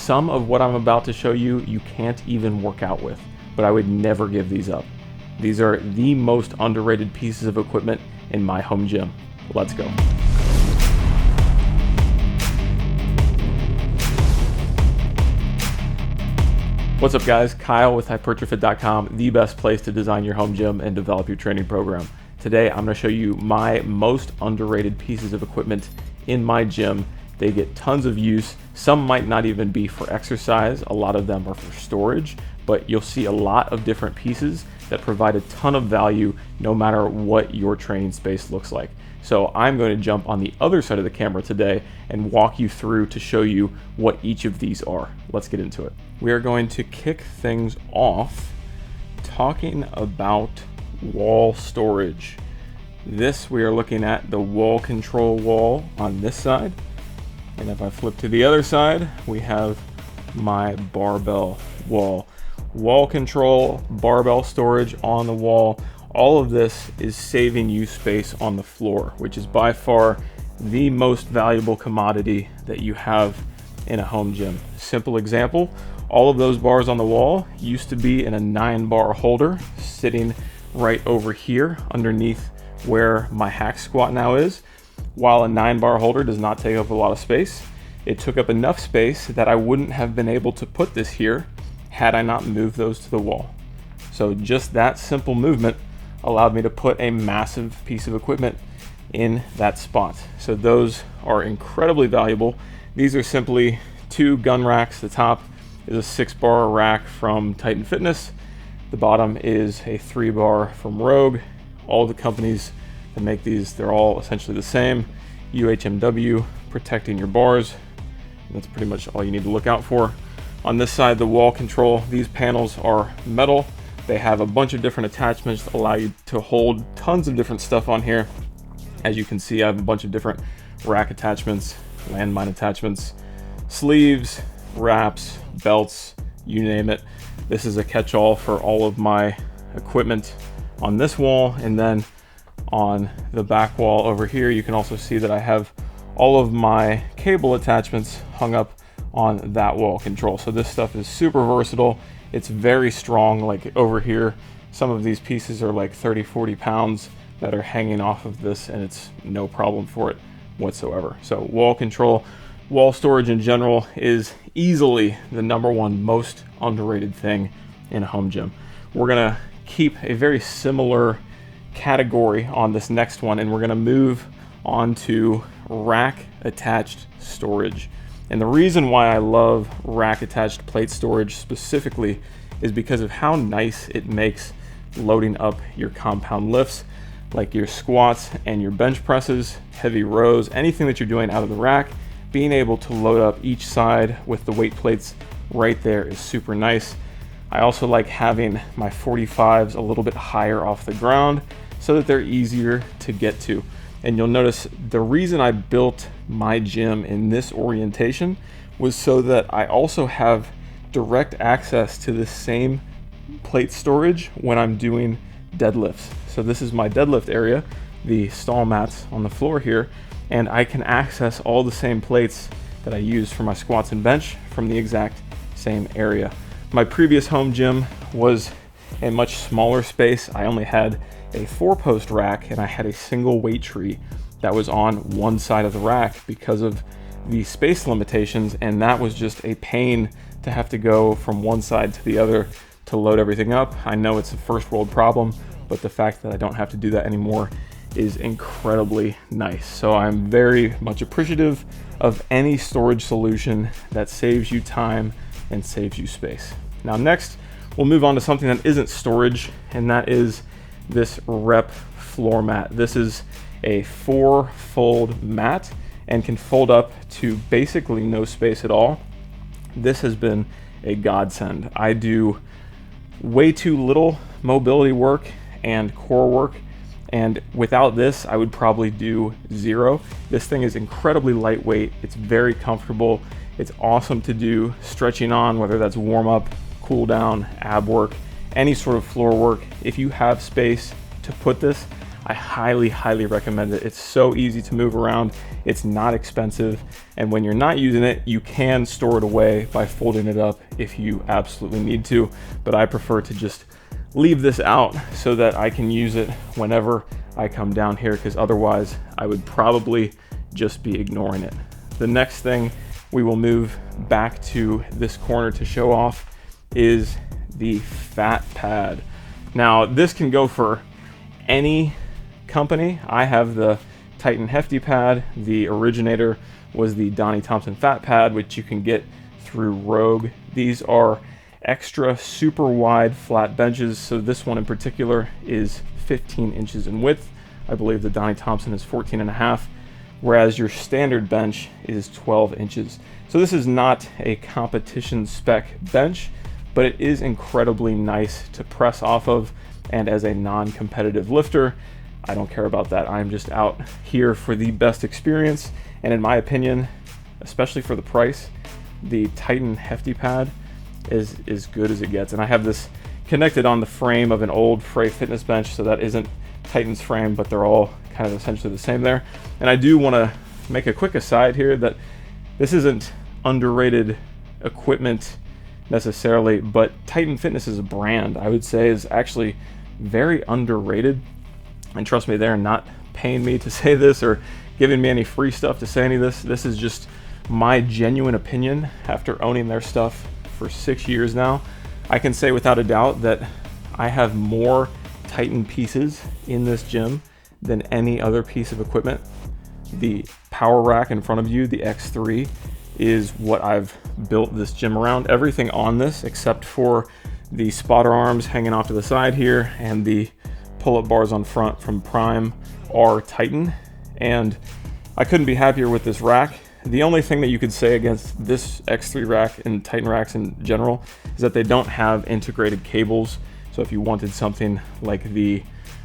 some of what I'm about to show you, you can't even work out with, but I would never give these up. These are the most underrated pieces of equipment in my home gym. Let's go. What's up guys, Kyle with HypertroFit.com, the best place to design your home gym and develop your training program. Today I'm going to show you my most underrated pieces of equipment in my gym. They get tons of use. Some might not even be for exercise. A lot of them are for storage, but you'll see a lot of different pieces that provide a ton of value no matter what your training space looks like. So I'm going to jump on the other side of the camera today and walk you through to show you what each of these are. Let's get into it. We are going to kick things off talking about wall storage. This, we are looking at the wall control wall on this side. And if I flip to the other side, we have my barbell wall. Wall control, barbell storage on the wall. All of this is saving you space on the floor, which is by far the most valuable commodity that you have in a home gym. Simple example, all of those bars on the wall used to be in a 9-bar holder sitting right over here underneath where my hack squat now is. While a 9-bar holder does not take up a lot of space, it took up enough space that I wouldn't have been able to put this here had I not moved those to the wall. So just that simple movement allowed me to put a massive piece of equipment in that spot. So those are incredibly valuable. These are simply 2 gun racks. The top is a 6-bar rack from Titan Fitness. The bottom is a 3-bar from Rogue. All the companies that make these, they're all essentially the same. UHMW, protecting your bars. That's pretty much all you need to look out for. On this side, the wall control, these panels are metal. They have a bunch of different attachments that allow you to hold tons of different stuff on here. As you can see, I have a bunch of different rack attachments, landmine attachments, sleeves, wraps, belts, you name it. This is a catch-all for all of my equipment on this wall. And then on the back wall over here, you can also see that I have all of my cable attachments hung up on that wall control. So this stuff is super versatile. It's very strong. Like over here, some of these pieces are like 30-40 pounds that are hanging off of this, and it's no problem for it whatsoever. So wall control, wall storage in general is easily the #1 most underrated thing in a home gym. We're gonna keep a very similar category on this next one, and we're gonna move on to rack attached storage. And the reason why I love rack attached plate storage specifically is because of how nice it makes loading up your compound lifts, like your squats and your bench presses, heavy rows, anything that you're doing out of the rack. Being able to load up each side with the weight plates right there is super nice. I also like having my 45s a little bit higher off the ground so that they're easier to get to. And you'll notice the reason I built my gym in this orientation was so that I also have direct access to the same plate storage when I'm doing deadlifts. So this is my deadlift area, the stall mats on the floor here, and I can access all the same plates that I use for my squats and bench from the exact same area. My previous home gym was a much smaller space. I only had a 4-post rack, and I had a single weight tree that was on one side of the rack because of the space limitations, and that was just a pain to have to go from one side to the other to load everything up. I know it's a first world problem, but the fact that I don't have to do that anymore is incredibly nice. So I'm very much appreciative of any storage solution that saves you time and saves you space. Now next, we'll move on to something that isn't storage, and that is this rep floor mat. This is a 4-fold mat and can fold up to basically no space at all. This has been a godsend. I do way too little mobility work and core work, and without this I would probably do 0. This thing is incredibly lightweight, it's very comfortable, it's awesome to do stretching on, whether that's warm up, cool down, ab work, any sort of floor work. If you have space to put this, I highly, highly recommend it. It's so easy to move around. It's not expensive. And when you're not using it, you can store it away by folding it up if you absolutely need to. But I prefer to just leave this out so that I can use it whenever I come down here, because otherwise I would probably just be ignoring it. The next thing we will move back to this corner to show off is the fat pad. Now this can go for any company. I have the Titan Hefty pad. The originator was the Donnie Thompson fat pad, which you can get through Rogue. These are extra super wide flat benches. So this one in particular is 15 inches in width. I believe the Donnie Thompson is 14.5, whereas your standard bench is 12 inches. So this is not a competition spec bench, but it is incredibly nice to press off of. And as a non-competitive lifter, I don't care about that. I'm just out here for the best experience. And in my opinion, especially for the price, the Titan Hefty pad is as good as it gets. And I have this connected on the frame of an old Frey Fitness bench, so that isn't Titan's frame, but they're all kind of essentially the same there. And I do want to make a quick aside here that this isn't underrated equipment necessarily, but Titan Fitness as a brand, I would say, is actually very underrated. And trust me, they're not paying me to say this or giving me any free stuff to say any of this. This is just my genuine opinion after owning their stuff for 6 years now. I can say without a doubt that I have more Titan pieces in this gym than any other piece of equipment. The power rack in front of you, the X3, is what I've built this gym around. Everything on this, except for the spotter arms hanging off to the side here and the pull-up bars on front from Prime, are Titan. And I couldn't be happier with this rack. The only thing that you could say against this X3 rack and Titan racks in general is that they don't have integrated cables. So if you wanted something like the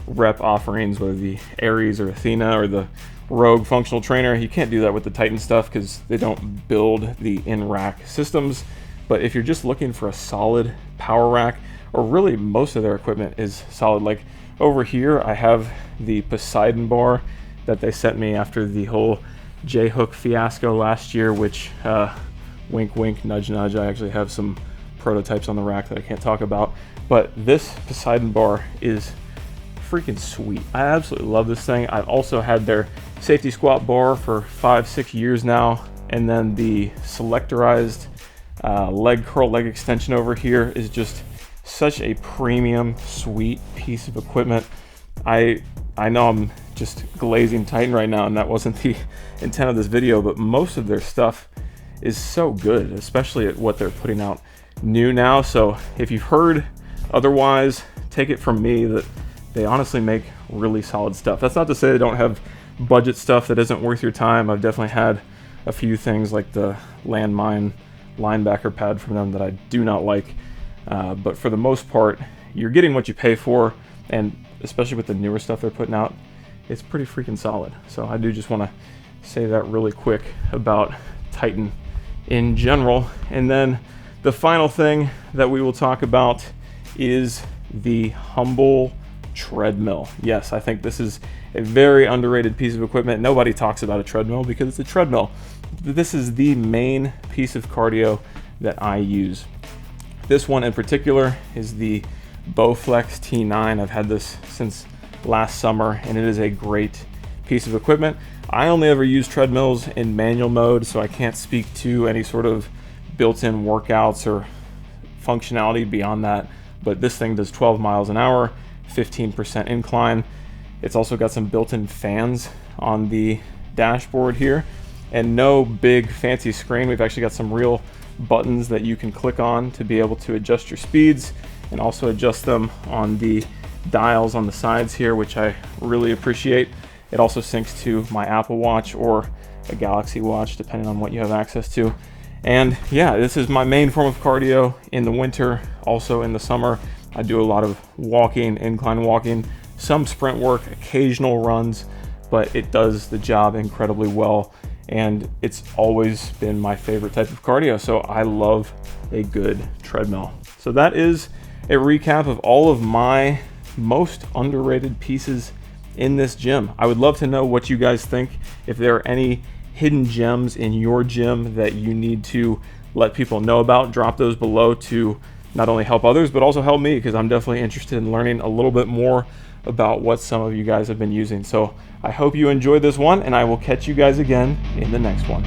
rep offerings, whether the Aries or Athena or the Rogue functional trainer, you can't do that with the Titan stuff because they don't build the in-rack systems. But if you're just looking for a solid power rack, or really most of their equipment is solid. Like over here, I have the Poseidon bar that they sent me after the whole J-hook fiasco last year, which wink wink nudge nudge, I actually have some prototypes on the rack that I can't talk about, but this Poseidon bar is freaking sweet. I absolutely love this thing. I've also had their safety squat bar for 5-6 years now, and then the selectorized leg curl, leg extension over here is just such a premium sweet piece of equipment. I know I'm just glazing Titan right now, and that wasn't the intent of this video, but most of their stuff is so good, especially at what they're putting out new now. So if you've heard otherwise, take it from me that they honestly make really solid stuff. That's not to say they don't have budget stuff that isn't worth your time. I've definitely had a few things like the landmine linebacker pad from them that I do not like, but for the most part, you're getting what you pay for, and especially with the newer stuff they're putting out, it's pretty freaking solid. So I do just want to say that really quick about Titan in general. And then the final thing that we will talk about is the Humble treadmill. Yes, I think this is a very underrated piece of equipment. Nobody talks about a treadmill because it's a treadmill. This is the main piece of cardio that I use. This one in particular is the Bowflex T9. I've had this since last summer, and it is a great piece of equipment. I only ever use treadmills in manual mode, so I can't speak to any sort of built-in workouts or functionality beyond that, but this thing does 12 miles an hour, 15% incline. It's also got some built-in fans on the dashboard here, and no big fancy screen. We've actually got some real buttons that you can click on to be able to adjust your speeds, and also adjust them on the dials on the sides here, which I really appreciate. It also syncs to my Apple Watch or a Galaxy Watch, depending on what you have access to. And yeah, this is my main form of cardio in the winter. Also in the summer, I do a lot of walking, incline walking, some sprint work, occasional runs, but it does the job incredibly well. And it's always been my favorite type of cardio. So I love a good treadmill. So that is a recap of all of my most underrated pieces in this gym. I would love to know what you guys think. If there are any hidden gems in your gym that you need to let people know about, drop those below to not only help others, but also help me, because I'm definitely interested in learning a little bit more about what some of you guys have been using. So I hope you enjoyed this one, and I will catch you guys again in the next one.